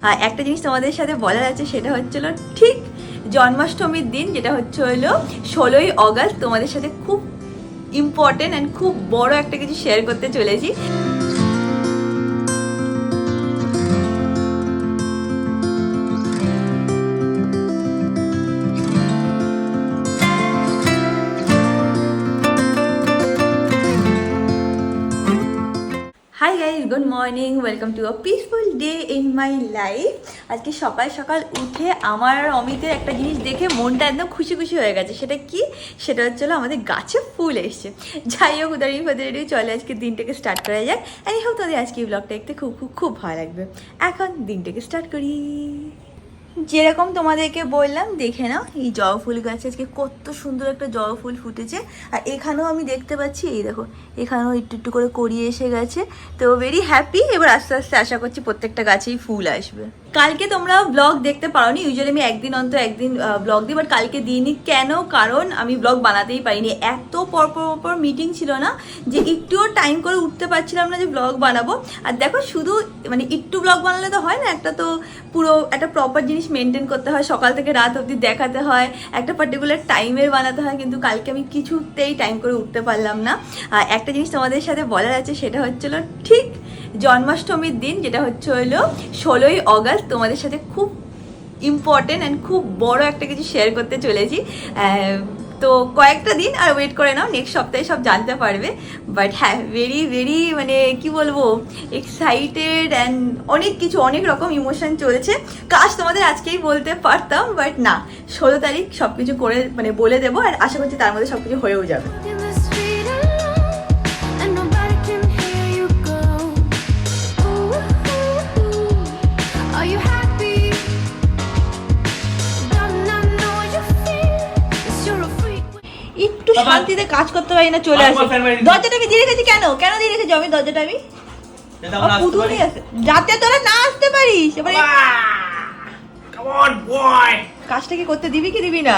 আর একটা জিনিস তোমাদের সাথে বলার আছে, সেটা হচ্ছিল ঠিক জন্মাষ্টমীর দিন, যেটা হলো 16ই অগস্ট। তোমাদের সাথে খুব ইম্পর্টেন্ট অ্যান্ড খুব বড় একটা কিছু শেয়ার করতে চলেছি। Hi guys, good morning, welcome to a peaceful day in my life. আজকে সকাল সকাল উঠে আমার আর অমিতের একটা জিনিস দেখে মনটা একদম খুশি খুশি হয়ে গেছে। সেটা কি? সেটা হচ্ছিলো আমাদের গাছে ফুল এসছে। যাই হোক, উদারি চলে আজকে দিনটাকে স্টার্ট করা যাক। আমি হোক তোমাদের আজকে এই ব্লগটা দেখতে খুব খুব খুব ভালো লাগবে। এখন দিনটাকে স্টার্ট করি। যেরকম তোমাদেরকে বললাম, দেখে নাও এই জবা ফুল গাছে আজকে কত সুন্দর একটা জবা ফুল ফুটেছে। আর এখানেও আমি দেখতে পাচ্ছি, এই দেখো এখানেও একটু একটু করে করিয়ে এসে গেছে। তো ভেরি হ্যাপি। এবার আস্তে আস্তে আশা করছি প্রত্যেকটা গাছেই ফুল আসবে। কালকে তোমরা ব্লগ দেখতে পারোনি, ইউজুয়ালি আমি একদিন অন্তর একদিন ব্লগ দিই, বাট কালকে দিইনি। কেন? কারণ আমি ব্লগ বানাতেই পারিনি। এত পরপর মিটিং ছিল না যে একটুও টাইম করে উঠতে পারছিলাম না যে ব্লগ বানাবো। আর দেখো, শুধু মানে একটু ব্লগ বানালে তো হয় না, একটা তো পুরো একটা প্রপার জিনিস মেনটেন করতে হয়, সকাল থেকে রাত অবধি দেখাতে হয়, একটা পার্টিকুলার টাইমের বানাতে হয়। কিন্তু কালকে আমি কিছুতেই টাইম করে উঠতে পারলাম না। আর একটা জিনিস তোমাদের সাথে বলার আছে, সেটা হচ্ছিল ঠিক জন্মাষ্টমীর দিন, যেটা হলো 16ই অগস্ট। তোমাদের সাথে খুব ইম্পর্টেন্ট অ্যান্ড খুব বড় একটা কিছু শেয়ার করতে চলেছি। তো কয়েকটা দিন আর ওয়েট করে নাও, নেক্সট সপ্তাহে সব জানতে পারবে। বাট হ্যাঁ, ভেরি মানে কি বলবো, এক্সাইটেড অ্যান্ড অনেক কিছু, অনেক রকম ইমোশন চলছে। কাজ তোমাদের আজকেই বলতে পারতাম, বাট না, 16 তারিখ সব কিছু করে মানে বলে দেবো। আর আশা করছি তার মধ্যে সব কিছু হয়েও যাবে। একটু শান্তিতে কাজ করতে পারি না, চলে আসে। দরজাটা আমি দিয়ে রেখেছি। কেন কেন দিয়ে রেখেছি আমি দরজাটা? আমি যাতে তোরা না আসতে পারিস। কাজটা কি করতে দিবি কি দিবি না?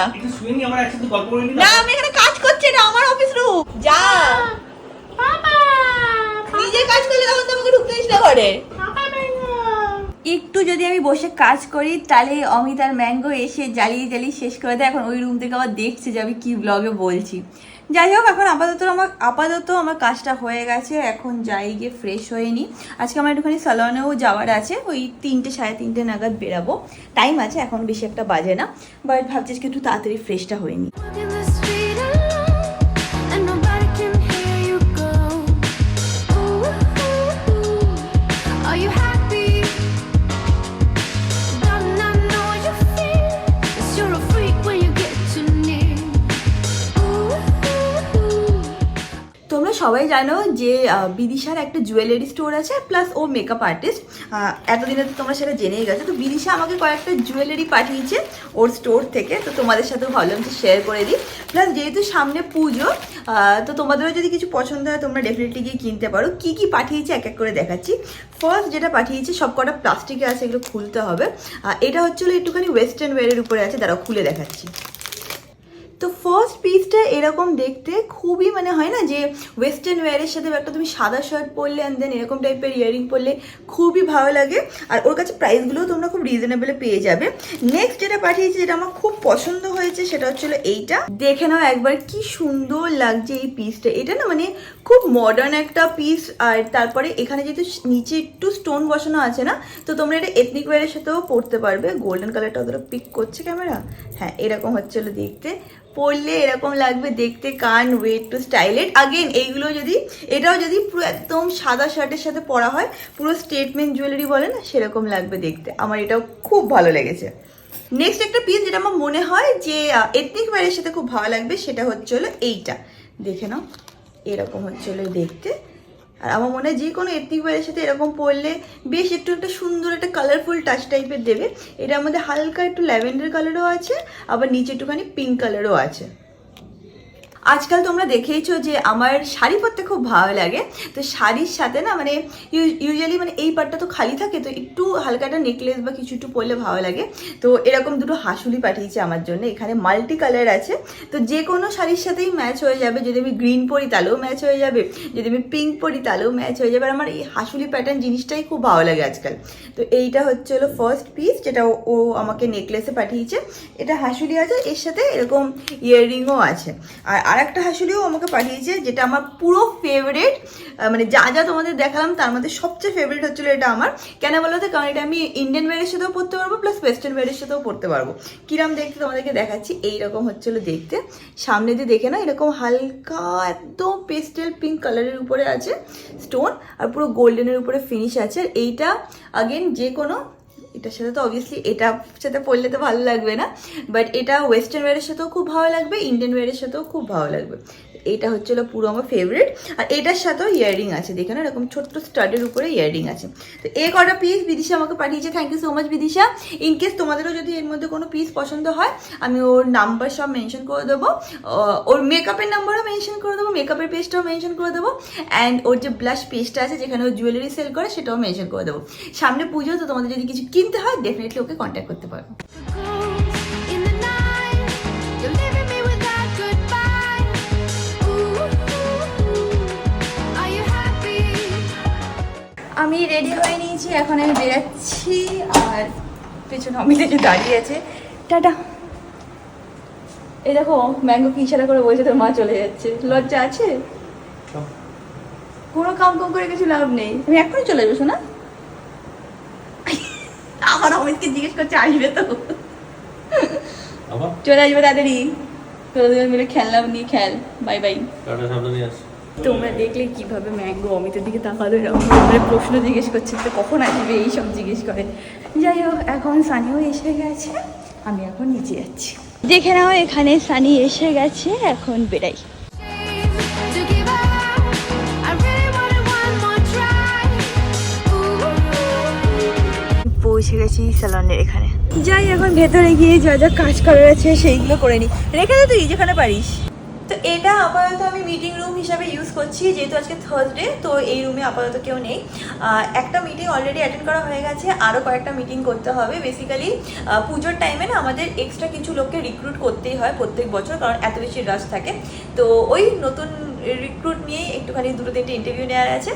না, আমি এখানে কাজ করছি না, আমার অফিস রুম। যা নিজে কাজ করলে তখন তো আমাকে ঢুকতে দিস না ঘরে। একটু যদি আমি বসে কাজ করি, তাহলে অমিত আর ম্যাঙ্গো এসে জ্বালিয়ে শেষ করে দেয়। এখন ওই রুম থেকে আবার দেখছে যে আমি কি ব্লগে বলছি। যাই হোক, এখন আপাতত আমার কাজটা হয়ে গেছে। এখন যাই গিয়ে ফ্রেশ হয়ে নিই। আজকে আমার একটুখানি সালনেও যাওয়ার আছে, ওই 3টে সাড়ে 3টে নাগাদ বেরাবো। টাইম আছে, এখন বেশি একটা বাজে না। বাট ভাবছি আজকে একটু তাড়াতাড়ি ফ্রেশটা হয়ে নিই। সবাই জানো যে বিদিশার একটা জুয়েলারি স্টোর আছে, প্লাস ও মেকআপ আর্টিস্ট। এতদিনে তো তোমরা সেটা জেনেই গেছো। তো বিদিশা আমাকে কয়েকটা জুয়েলারি পাঠিয়েছে ওর স্টোর থেকে, তো তোমাদের সাথেও ভাবলাম যে শেয়ার করে দিই। প্লাস যেহেতু সামনে পুজো, তো তোমাদেরও যদি কিছু পছন্দ হয় তোমরা ডেফিনেটলি গিয়ে কিনতে পারো। কি কি পাঠিয়েছে এক এক করে দেখাচ্ছি। ফার্স্ট যেটা পাঠিয়েছে, সব কটা প্লাস্টিকে আছে, এগুলো খুলতে হবে। এটা হচ্ছিলো একটুখানি ওয়েস্টার্ন ওয়্যারের উপরে আছে, তারা খুলে দেখাচ্ছি। তো ফার্স্ট পিসটা এরকম দেখতে, খুবই মানে হয় না যে ওয়েস্টার্ন ওয়্যারের সাথে একটা তুমি সাদা শার্ট পরলে অ্যান্ড দেন এরকম টাইপের ইয়ারিং পরলে খুবই ভালো লাগে। আর ওর কাছে প্রাইসগুলোও তোমরা খুব রিজনেবলে পেয়ে যাবে। নেক্সট যেটা পাঠিয়েছি, যেটা আমার খুব পছন্দ হয়েছে, সেটা হচ্ছিলো এইটা। দেখে নাও একবার কি সুন্দর লাগছে এই পিসটা। এটা না মানে খুব মডার্ন একটা পিস। আর তারপরে এখানে যেহেতু নিচে একটু স্টোন বসানো আছে না, তো তোমরা এটা এথনিক ওয়্যারের সাথেও পরতে পারবে। গোল্ডেন কালারটা ওদের পিক করছে ক্যামেরা। হ্যাঁ, এরকম হচ্ছিলো দেখতে, পরলে এরকম লাগবে দেখতে। কান ওয়েট টু স্টাইলেড। আগেন এইগুলো যদি, এটাও যদি পুরো একদম সাদা শার্টের সাথে পরা হয়, পুরো স্টেটমেন্ট জুয়েলারি বলে না, সেরকম লাগবে দেখতে। আমার এটাও খুব ভালো লেগেছে। নেক্সট একটা পিস যেটা আমার মনে হয় যে এথনিক ওয়্যারের সাথে খুব ভালো লাগবে, সেটা হচ্ছিল এইটা। দেখে নাও, এরকম হচ্ছিল দেখতে। আর আমার মনে হয় যে কোনো এথনিক ওয়্যারের সাথে এরকম পরলে বেশ একটু একটা সুন্দর একটা কালারফুল টাচ টাইপের দেবে। এটার মধ্যে হালকা একটু ল্যাভেন্ডার কালারও আছে, আবার নিচে একটুখানি পিঙ্ক কালারও আছে। আজকাল তোমরা দেখেইছো যে আমার শাড়ি পরতে খুব ভালো লাগে, তো শাড়ির সাথে না মানে ইউজুয়ালি মানে এই পার্টটা তো খালি থাকে, তো একটু হালকা একটা নেকলেস বা কিছু একটু পরলে ভালো লাগে। তো এরকম দুটো হাসুলি পাঠিয়েছে আমার জন্য, এখানে মাল্টি কালার আছে, তো যে কোনো শাড়ির সাথেই ম্যাচ হয়ে যাবে। যদি আমি গ্রিন পরি তাহলেও ম্যাচ হয়ে যাবে, যদি আমি পিঙ্ক পরি তাহলেও ম্যাচ হয়ে যাবে। আর আমার এই হাসুলি প্যাটার্ন জিনিসটাই খুব ভালো লাগে আজকাল। তো এইটা হচ্ছে হলো ফার্স্ট পিস, যেটা ও আমাকে নেকলেসে পাঠিয়েছে। এটা হাসুলি আছে, এর সাথে এরকম ইয়াররিংও আছে। আর একটা হাসুলিও আমাকে পাঠিয়েছে, যেটা আমার পুরো ফেভারিট, মানে যা যা তোমাদের দেখালাম তার মধ্যে সবচেয়ে ফেভারিট হচ্ছিলো এটা আমার। কেন বলো তো, কারণ এটা আমি ইন্ডিয়ান ওয়্যারের সাথেও পরতে পারবো, প্লাস ওয়েস্টার্ন ওয়্যারের সাথেও পরতে পারবো। কিরম দেখতে তোমাদেরকে দেখাচ্ছি। এইরকম হচ্ছিলো দেখতে, সামনে দিয়ে দেখে না এরকম হালকা একদম পেস্টেল পিঙ্ক কালারের উপরে আছে স্টোন, আর পুরো গোল্ডেনের উপরে ফিনিশ আছে। আর এইটা আগেন যে কোনো, এটার সাথে তো অবভিয়াসলি এটার সাথে পরলে তো ভালো লাগবে না, বাট এটা ওয়েস্টার্ন ওয়্যারের সাথেও খুব ভালো লাগবে, ইন্ডিয়ান ওয়্যারের সাথেও খুব ভালো লাগবে। এটা হচ্ছিল পুরো আমার ফেভারিট। আর এটার সাথেও ইয়াররিং আছে, দেখে না এরকম ছোট্ট স্টাডের উপরে ইয়াররিং আছে। তো এই কটা পিস বিদিশা আমাকে পাঠিয়েছে, thank you so much Bidisha. In case তোমাদেরও যদি এর মধ্যে কোনো পিস পছন্দ হয়, আমি ওর নাম্বার সব মেনশন করে দেবো, ওর মেকআপের নাম্বারও মেনশন করে দেবো, মেকআপের পেজটাও মেনশন করে দেবো, অ্যান্ড ওর যে ব্লাশ পেজটা আছে যেখানে ও জুয়েলারি সেল করে সেটাও মেনশন করে দেবো। সামনে পুজো, তো তোমাদের যদি কিছু কিনতে হয় ডেফিনেটলি ওকে কন্ট্যাক্ট করতে পারো। আমি রেডি হয়ে নিয়েছি, এখন আমি বেরাচ্ছি। আর পেছনে অমিত যে দাঁড়িয়ে আছে, টাটা। এই দেখো ম্যাঙ্গো কি ইশারা করে বলছে তোর মা চলে যাচ্ছে, লজ্জা আছে? কোনো কাম করে কিছু লাভ নেই, আমি এখনই চলে যাবো না। আমার অমিতকে জিজ্ঞেস করছে আসবে তো, চলে আসবে তাড়াতাড়ি, তোদের মিলে খেললাম নিয়ে খেল, বাই বাই। তোমরা দেখলে কিভাবে ম্যাঙ্গো অমিতের দিকে তাকালো, এরকম প্রশ্ন জিজ্ঞেস করছে তো কখন আসবে এইসব জিজ্ঞেস করে। যাই হোক, এখন সানিও এসে গেছে, আমি এখন নিচে যাচ্ছি। দেখে নাও এখানে সানি এসে গেছে, এখন বেরাই। পৌঁছে গেছি স্যালনের এখানে। যাই এখন ভেতরে গিয়ে যা যা কাজ করার আছে সেইগুলো করে নি, রেখে দে তুই যেখানে পারিস। তো এটা আপাতত আমি মিটিং রুম হিসাবে ইউজ করছি, যেহেতু আজকে থার্সডে, তো এই রুমে আপাতত কেউ নেই। একটা মিটিং অলরেডি অ্যাটেন্ড করা হয়ে গেছে, আরও কয়েকটা মিটিং করতে হবে। বেসিক্যালি পুজোর টাইমে না আমাদের এক্সট্রা কিছু লোককে রিক্রুট করতেই হয় প্রত্যেক বছর, কারণ এত বেশি রাশ থাকে। তো ওই নতুন রিক্রুট নিয়ে একটুখানি 2-3টে ইন্টারভিউ নেওয়ার আছে,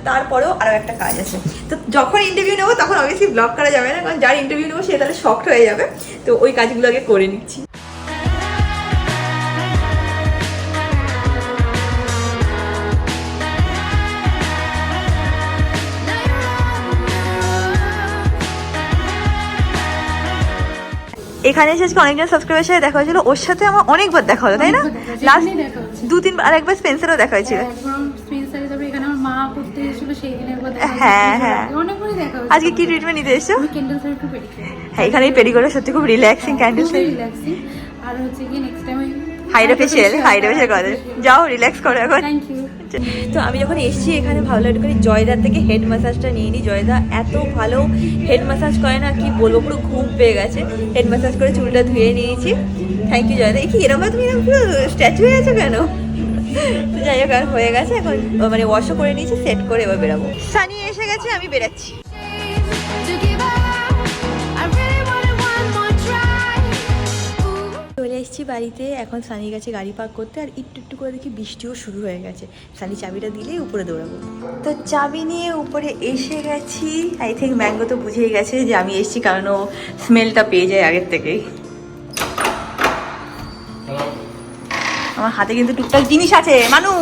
তারপরেও আরও একটা কাজ আছে। তো যখন ইন্টারভিউ নেবো তখন অবভিয়াসলি ব্লগ করা যাবে না, কারণ যার ইন্টারভিউ নেবো সে তাহলে শকড হয়ে যাবে। তো ওই কাজগুলো আগে করে নিচ্ছি। এখানে এসে আজকে অনেকজন সাবস্ক্রাইবার সাথে দেখা হয়েছিল, ওর সাথে আমার অনেকবার দেখা হলো, তাই না? লাস্ট 2-3 আর একবার স্পেন্সারও দেখা হয়েছিল। হ্যাঁ হ্যাঁ, আজকে কি ট্রিটমেন্ট নিতে এসছো? হ্যাঁ, এখানেই পেডিকিউর সত্যি খুব রিল্যাক্সিং, ক্যান্ডেল আর হচ্ছে কি নেক্সট টাইম হাইড্রা ফেশিয়াল করে যাও, রিল্যাক্স করো এখন। তো আমি যখন এসেছি এখানে ভালো একটু করে জয়দার থেকে হেড ম্যাসাজটা নিয়ে নিই। জয়দা এত ভালো হেড ম্যাসাজ করে না, কি বলবো, পুরো ঘুম পেয়ে গেছে। হেড ম্যাসাজ করে চুলটা ধুয়ে নিয়েছি। থ্যাংক ইউ জয়দা। কি এরকম তুমি এরকম পুরো স্ট্যাচু হয়ে গেছো কেন? তো যাই হোক, আর হয়ে গেছে, এখন মানে ওয়াশও করে নিয়েছি, সেট করে এবার বেরাবো। সানি এসে গেছে, আমি বেরাচ্ছি। চলে এসেছি বাড়িতে, এখন সানির কাছে গাড়ি পার্ক করতে। আর একটু করে দেখি বৃষ্টিও শুরু হয়ে গেছে, সানি চাবিটা দিলেই উপরে দৌড়াবো। তো চাবি নিয়ে উপরে এসে গেছি। আই থিঙ্ক ম্যাঙ্গো তো বুঝেই গেছে যে আমি এসেছি, কারণ ও স্মেলটা পেয়ে যায় আগের থেকেই। আমার হাতে কিন্তু টুকটাক জিনিস আছে মানু।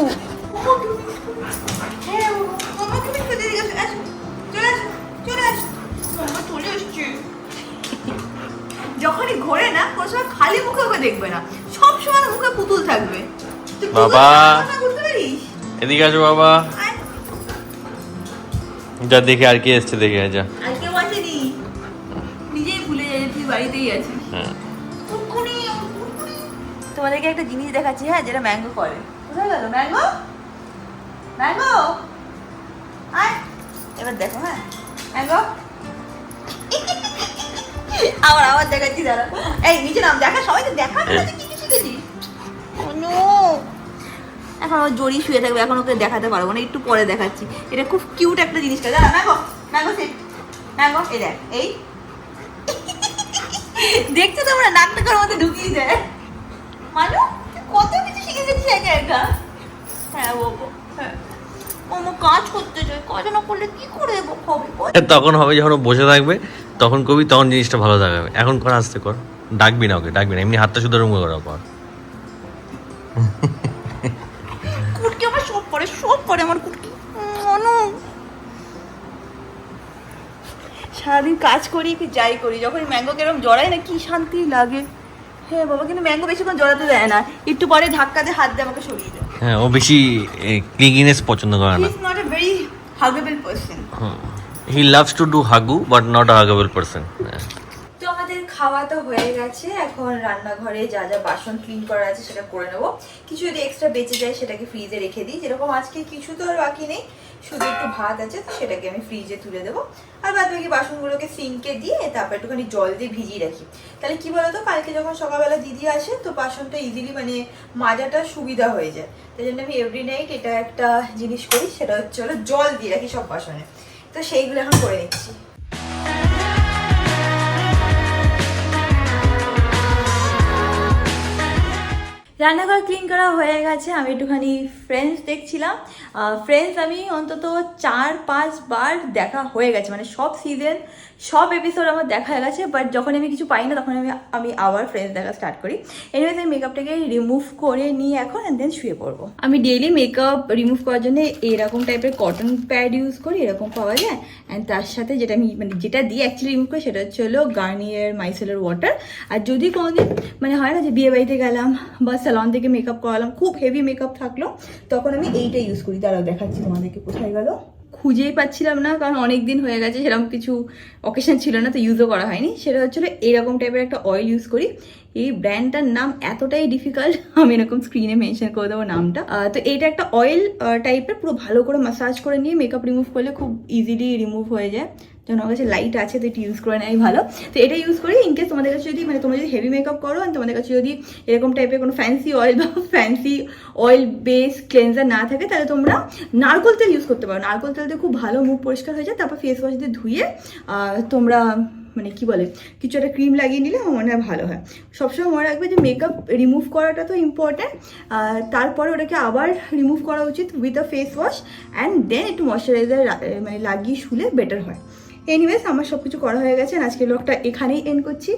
যখনই ঘোরে না কোনো সময় খালি মুখে ওকে দেখবে না, সব সময় মুখে পুতুল থাকবে। বাবা এদিকে আসো, বাবা যা দেখে আর কি এসছে, দেখে যা। আর কেউ আসেনি, নিজেই ভুলে যায় তুই বাড়িতেই আছিস। তোমাদেরকে একটা জিনিস দেখাচ্ছি, হ্যাঁ, যেটা ম্যাঙ্গো করে। কোথায় গেল ম্যাঙ্গো? ম্যাঙ্গো আয় এবার দেখো। হ্যাঁ ম্যাঙ্গো, আবার দেখাচ্ছি, দাঁড়া। এই নিচে নাম, দেখা, সবাই তো দেখা। কি শিখেছিস? এখন ও জড়ি শুয়ে থাকবে, এখন ওকে দেখাতে পারবো না, একটু পরে দেখাচ্ছি। এটা খুব কিউট একটা জিনিসটা, জানা না গো, না গো সেট, না গো এই দেখ, এই দেখছো তোমরা, নাকটা করে মধ্যে ঢুকিয়ে দেয়। মানু কত কিছু শিখে গেছি একা একা। হ্যাঁ বাবু, হ্যাঁ ও কাজ করতে চাই, কাজ না করলে কি করে দেবো হবে। তখন হবে যখন ও বসে থাকবে, তখন কবি, তখন জিনিসটা ভালো দেখাবে। এখন কর, আসতে কর, ডাকবি না ওকে, ডাকবি না, এমনি হাতটা শুধু রুমে করার পর। কুটকি আমার সব করে আমার কুটকি। মানু সারাদিন কাজ করি কি যাই করি, যখন ম্যাঙ্গো কেরম জড়াই না কি শান্তি লাগে। হ্যাঁ বাবা, কিন্তু ম্যাঙ্গো বেশিক্ষণ জড়াতে দেয় না, একটু পরে ধাক্কা দিয়ে হাত দিয়ে আমাকে সরিয়ে দেয়। হ্যাঁ, ও বেশি ক্লিনিনেস পছন্দ করে হি না। Is not a very huggable person. He loves to do হাগু but not a huggable person. তো আমাদের খাওয়া তো হয়ে গেছে, এখন রান্নাঘরে যা যা বাসন ক্লিন করা আছে সেটা করে নেবো। কিছু যদি এক্সট্রা বেঁচে যায় সেটাকে ফ্রিজে রেখে দিই, যেরকম আজকে কিছু তো আর বাকি নেই, শুধু একটু ভাত আছে, তো সেটাকে আমি ফ্রিজে তুলে দেবো। আর বাদ বাকি বাসনগুলোকে সিঙ্কে দিয়ে তারপর একটুখানি জল দিয়ে ভিজিয়ে রাখি। তাহলে কি বলতো, কালকে যখন সকালবেলা দিদি আসে তো বাসনটা ইজিলি মানে মাজাটা সুবিধা হয়ে যায়। তাই জন্য আমি এভরি নাইট এটা একটা জিনিস করি, সেটা হচ্ছে হলো জল দিয়ে রাখি সব বাসনে। তো সেইগুলো এখন করে নিচ্ছি। রান্নাঘর ক্লিন করা হয়ে গেছে, আমি একটুখানি ফ্রেন্ডস দেখছিলাম। ফ্রেন্ডস আমি অন্তত 4-5 বার দেখা হয়ে গেছে, মানে সব সিজন সব এপিসোড আমার দেখা হয়ে গেছে। বাট যখন আমি কিছু পাই না তখন আমি আবার ফ্রেন্ডস দেখা স্টার্ট করি। এনিওয়েজ আমি মেকআপটাকে রিমুভ করে নিয়ে এখন অ্যান্ড দেন শুয়ে পড়বো। আমি ডেইলি মেকআপ রিমুভ করার জন্য এরকম টাইপের কটন প্যাড ইউজ করি, এরকম পাওয়া যায়। অ্যান্ড তার সাথে যেটা আমি মানে যেটা দিয়ে অ্যাকচুয়ালি রিমুভ করি সেটা হচ্ছে হলো গার্নিয়ার মাইসেলার ওয়াটার। আর যদি কোনোদিন মানে হয় না যে বিয়ে বাড়িতে গেলাম বা স্যালন থেকে মেকআপ করালাম, খুব হেভি মেকআপ থাকলো, তখন আমি এইটা ইউজ করি। তারাও দেখাচ্ছি তোমাদেরকে, কোথায় গেল খুঁজেই পাচ্ছিলাম না, কারণ অনেক দিন হয়ে গেছে, সেরকম কিছু অকেশন ছিল না, তো ইউজও করা হয়নি। সেটা হচ্ছিল এরকম টাইপের একটা অয়েল ইউজ করি। এই ব্র্যান্ডটার নাম এতটাই ডিফিকাল্ট, আমি এরকম স্ক্রিনে মেনশন করে দেবো নামটা। তো এইটা একটা অয়েল টাইপের, পুরো ভালো করে মাসাজ করে নিয়ে মেকআপ রিমুভ করলে খুব ইজিলি রিমুভ হয়ে যায়। যেমন আমার কাছে লাইট আছে, তো এটা ইউজ করে নেয় ভালো। তো এটা ইউজ করি ইনকেস তোমাদের কাছে যদি মানে তোমরা যদি হেভি মেকআপ করো আর তোমাদের কাছে যদি এরকম টাইপের কোনো ফ্যান্সি অয়েল বা ফ্যান্সি অয়েল বেস ক্লেনজার না থাকে, তাহলে তোমরা নারকোল তেল ইউজ করতে পারো। নারকোল তেল দিয়ে খুব ভালো মুখ পরিষ্কার হয়ে যায়। তারপর ফেস ওয়াশ দিয়ে ধুয়ে তোমরা মানে কি বলে কিছু একটা ক্রিম লাগিয়ে নিলে আমার মনে হয় ভালো হয়। সবসময় মনে রাখবে যে মেকআপ রিমুভ করাটা তো ইম্পর্ট্যান্ট, তারপরে ওটাকে আবার রিমুভ করা উচিত with a face wash and then একটু ময়শ্চারাইজার মানে লাগিয়ে শুলে বেটার হয়। এনিওয়েজ আমার সব কিছু করা হয়ে গেছে, আজকে ব্লগটা এখানেই এন্ড করছি।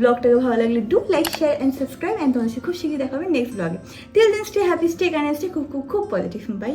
ব্লগটাকে ভালো লাগলে do like share and subscribe, and তোমাদের খুব শীঘ্রই দেখা হবে নেক্সট ব্লগে। Till then stay happy, stay kind, stay খুব খুব খুব পজিটিভ। বাই।